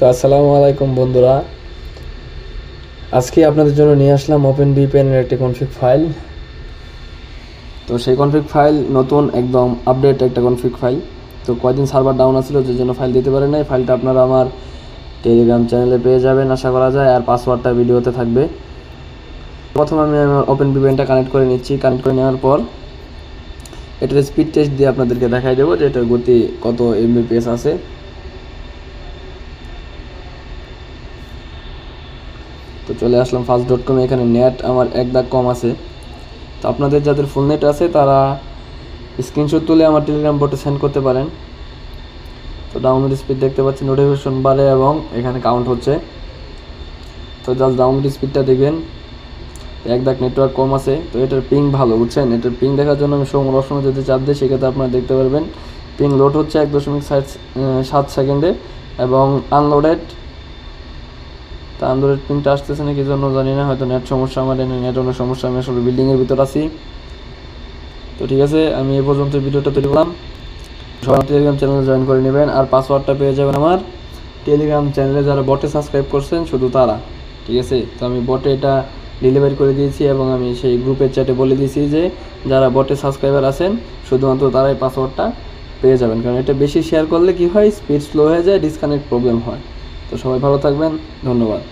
তো আসসালামু আলাইকুম বন্ধুরা, আজকে আপনাদের জন্য নিয়ে আসলাম ওপেন ভিপিএনের একটি কনফিগ ফাইল। তো সেই কনফিগ ফাইল নতুন একদম আপডেট একটা কনফিগ ফাইল। তো কয়েকদিন সার্ভার ডাউন আছিল, যে জন্য ফাইল দিতে পারে নাই। ফাইলটা আপনারা আমার টেলিগ্রাম চ্যানেলে পেয়ে যাবেন আশা করা যায়, আর পাসওয়ার্ডটা ভিডিওতে থাকবে। প্রথমে আমি আমার ওপেন ভিপিএনটা কানেক্ট করে নিচ্ছি। কানেক্ট করে নেওয়ার পর এটার স্পিড টেস্ট দিয়ে আপনাদেরকে দেখাই দেবো যে এটার গতি কত এমবিপিএস আছে। তো চলে আসলাম fast.com। এখানে নেট আমার এক দাগ কম আছে। তো আপনাদের যাদের ফুল নেট আছে তারা স্ক্রিনশট তুলে আমার টেলিগ্রাম বোটে সেন্ড করতে পারেন। তো ডাউনলোড স্পিড দেখতে পাচ্ছেন, নোটিফিকেশন বাড়ে এবং এখানে কাউন্ট হচ্ছে। তো জাস্ট ডাউনলোড স্পিডটা দেখবেন, এক দাগ নেটওয়ার্ক কম আছে। তো এটার পিং ভালো, বুঝছেন। এটার পিং দেখার জন্য আমি সবসময় যদি চাপ দিই সেক্ষেত্রে আপনারা দেখতে পারবেন পিং লোড হচ্ছে 1.7 সেকেন্ডে এবং আনলোডেড। তা আনলোডেড পিংটা আসতেছে না কি জন্য জানি না, হয়তো নেট সমস্যা, আমার নেট অনেক সমস্যা। আমি আসলে বিল্ডিংয়ের ভিতর আছি। তো ঠিক আছে, আমি এই পর্যন্ত ভিডিওটা তৈরি করলাম। সবাই টেলিগ্রাম চ্যানেলে জয়েন করে নেবেন, আর পাসওয়ার্ডটা পেয়ে যাবেন আমার টেলিগ্রাম চ্যানেলে যারা বটে সাবস্ক্রাইব করছেন শুধু তারা। ঠিক আছে, তো আমি বটে এটা ডেলিভারি করে দিয়েছি এবং আমি সেই গ্রুপের চ্যাটে বলে দিয়েছি যে যারা বটে সাবস্ক্রাইবার আছেন শুধুমাত্র তারাই পাসওয়ার্ডটা পেয়ে যাবেন, কারণ এটা বেশি শেয়ার করলে কি হয়, স্পিড স্লো হয়ে যায়, ডিসকানেক্ট প্রবলেম হয়। তো সবাই ভালো থাকবেন, ধন্যবাদ।